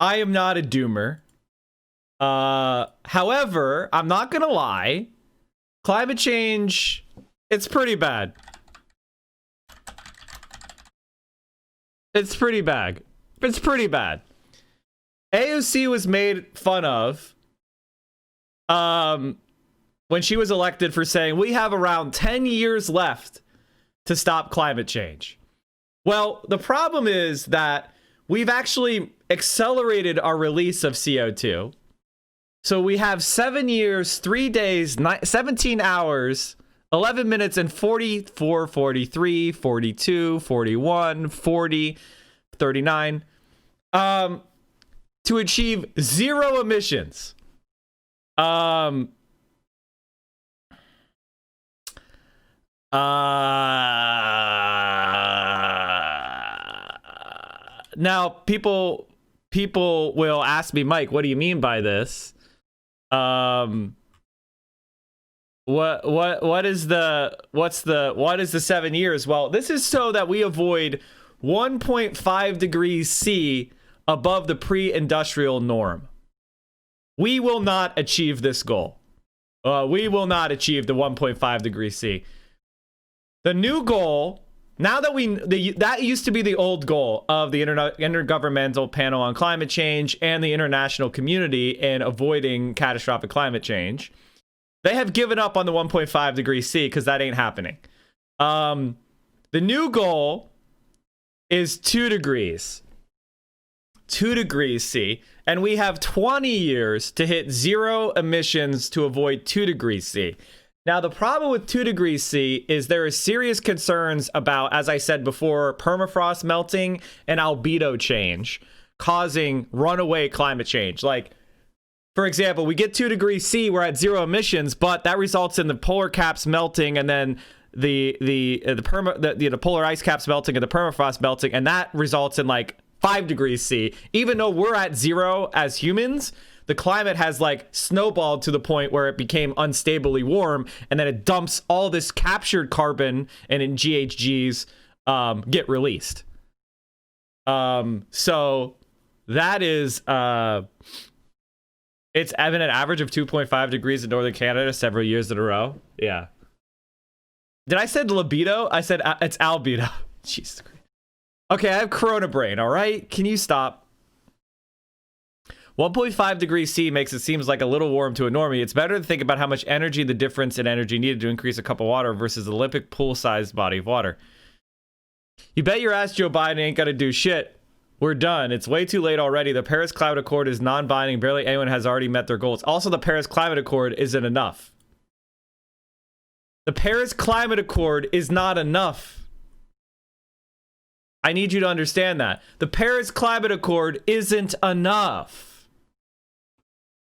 I am not a doomer. However, I'm not gonna lie. Climate change, it's pretty bad. It's pretty bad. It's pretty bad. AOC was made fun of when she was elected for saying we have around 10 years left to stop climate change. Well, the problem is that we've actually accelerated our release of CO2. So we have 7 years, 3 days, 17 hours, 11 minutes, and 44, 43, 42, 41, 40, 39 to achieve zero emissions. Now people will ask me, Mike, what do you mean by this? What is the 7 years? Well, this is so that we avoid 1.5 degrees C above the pre-industrial norm. We will not achieve this goal. We will not achieve the 1.5 degrees C. The new goal, now that that used to be the old goal of the Intergovernmental Panel on Climate Change and the international community in avoiding catastrophic climate change. They have given up on the 1.5 degrees C because that ain't happening. The new goal is 2 degrees. 2 degrees C. And we have 20 years to hit zero emissions to avoid 2 degrees C. Now, the problem with 2 degrees C is there are serious concerns about, as I said before, permafrost melting and albedo change causing runaway climate change. Like, for example, we get 2 degrees C, we're at zero emissions, but that results in the polar caps melting and then the polar ice caps melting and the permafrost melting, and that results in like 5 degrees C. Even though we're at zero as humans, the climate has like snowballed to the point where it became unstably warm, and then it dumps all this captured carbon and in GHGs get released. So that is it's been an average of 2.5 degrees in northern Canada several years in a row. Yeah. Did I said libido? I said it's albedo. Jesus Christ. Okay, I have corona brain, all right? Can you stop? 1.5 degrees C makes it seems like a little warm to a normie. It's better to think about how much energy, the difference in energy needed to increase a cup of water versus the Olympic pool-sized body of water. You bet your ass Joe Biden ain't gonna do shit. We're done. It's way too late already. The Paris Climate Accord is non-binding. Barely anyone has already met their goals. Also, the Paris Climate Accord isn't enough. The Paris Climate Accord is not enough. I need you to understand that. The Paris Climate Accord isn't enough.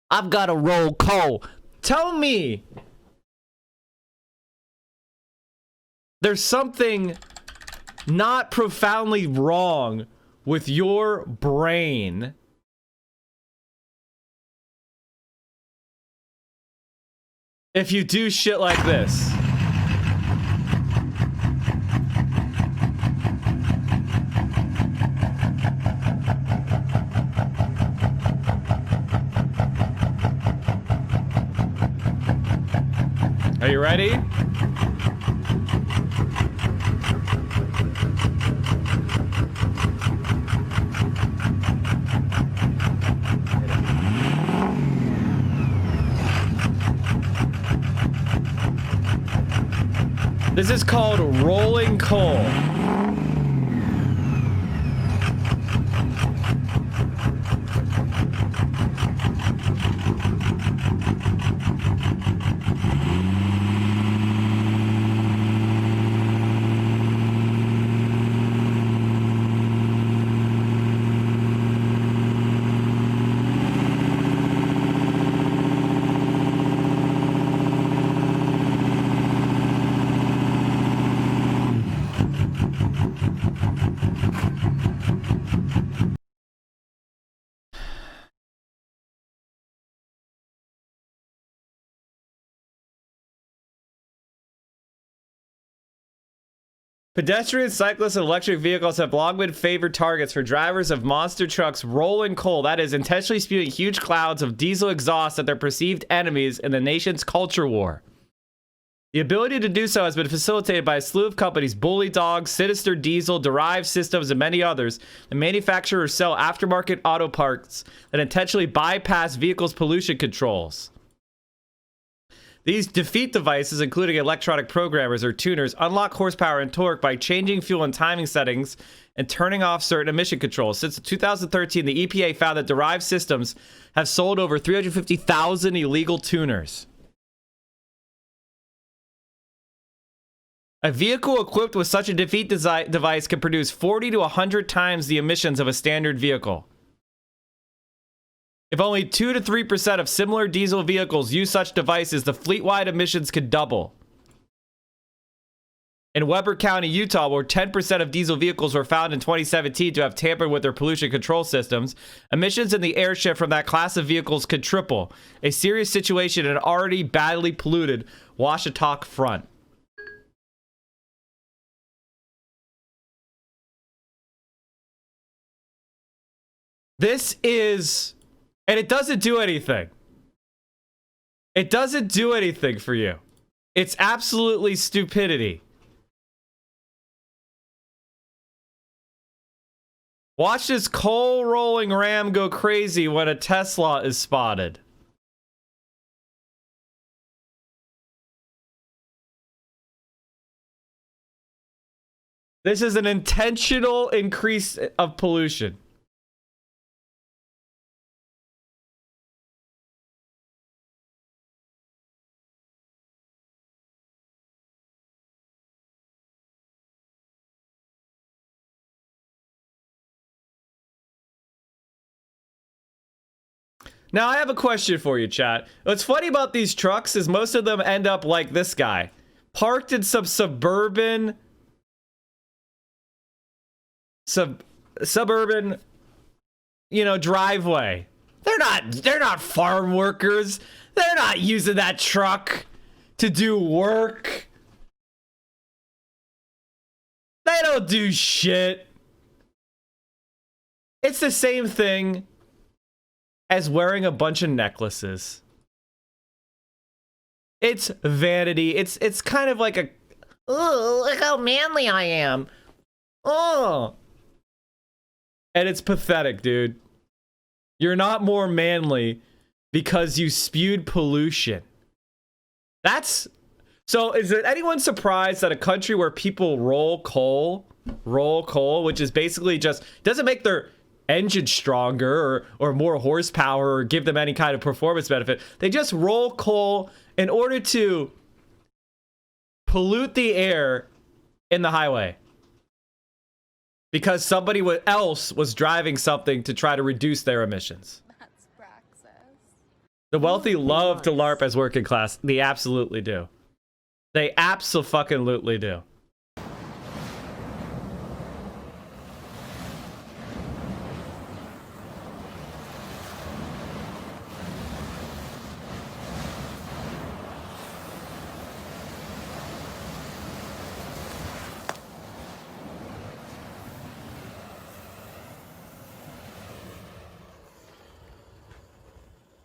I've got to roll coal. Tell me there's something not profoundly wrong with your brain if you do shit like this. Are you ready? This is called rolling coal. Pedestrians, cyclists, and electric vehicles have long been favored targets for drivers of monster trucks rolling coal, that is, intentionally spewing huge clouds of diesel exhaust at their perceived enemies in the nation's culture war. The ability to do so has been facilitated by a slew of companies, Bully Dog, Sinister Diesel, Derived Systems, and many others, that manufacture or sell aftermarket auto parts that intentionally bypass vehicles' pollution controls. These defeat devices, including electronic programmers or tuners, unlock horsepower and torque by changing fuel and timing settings and turning off certain emission controls. Since 2013, the EPA found that Derived Systems have sold over 350,000 illegal tuners. A vehicle equipped with such a defeat device can produce 40 to 100 times the emissions of a standard vehicle. If only 2 to 3% of similar diesel vehicles use such devices, the fleet-wide emissions could double. In Weber County, Utah, where 10% of diesel vehicles were found in 2017 to have tampered with their pollution control systems, emissions in the air shift from that class of vehicles could triple, a serious situation in an already badly polluted Washtenaw front. This is... And it doesn't do anything. It doesn't do anything for you. It's absolutely stupidity. Watch this coal rolling ram go crazy when a Tesla is spotted. This is an intentional increase of pollution. Now, I have a question for you, chat. What's funny about these trucks is most of them end up like this guy. Parked in some suburban, you know, driveway. They're not farm workers. They're not using that truck to do work. They don't do shit. It's the same thing as wearing a bunch of necklaces. It's vanity. It's kind of like a, oh, look how manly I am. Oh. And it's pathetic, dude. You're not more manly because you spewed pollution. That's... So is it anyone surprised that a country where people roll coal, which is basically just, doesn't make their engine stronger or more horsepower or give them any kind of performance benefit. They just roll coal in order to pollute the air in the highway. Because somebody else was driving something to try to reduce their emissions. That's praxis. The wealthy love to LARP as working class. They absolutely do. They abso-fucking-lutely do.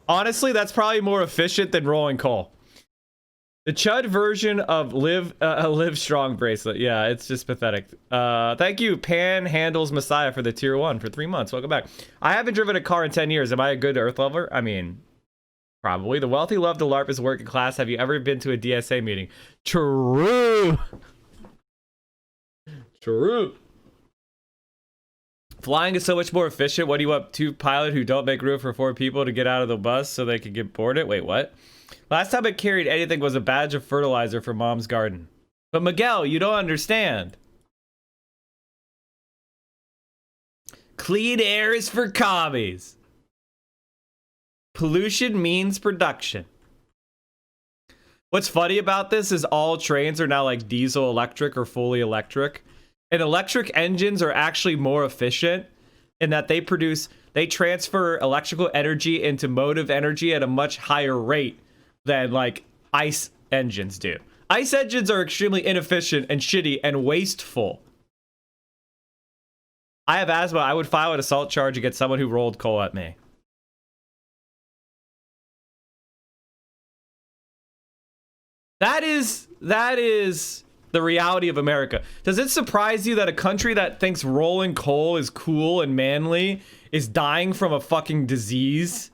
Honestly, that's probably more efficient than rolling coal. The Chud version of Live Strong bracelet. Yeah, it's just pathetic. Thank you, Panhandles Messiah, for the tier 1 for 3 months. Welcome back. I haven't driven a car in 10 years. Am I a good Earth lover? I mean, probably. The wealthy love to LARP as working class. Have you ever been to a DSA meeting? True. True. Flying is so much more efficient. What do you want? 2 pilot who don't make room for 4 people to get out of the bus so they can get boarded? Wait, what? Last time I carried anything was a badge of fertilizer for Mom's garden. But Miguel, you don't understand. Clean air is for commies. Pollution means production. What's funny about this is all trains are now like diesel electric or fully electric. And electric engines are actually more efficient in that they transfer electrical energy into motive energy at a much higher rate than like ICE engines do. ICE engines are extremely inefficient and shitty and wasteful. I have asthma. I would file an assault charge against someone who rolled coal at me. That is the reality of America. Does it surprise you that a country that thinks rolling coal is cool and manly is dying from a fucking disease?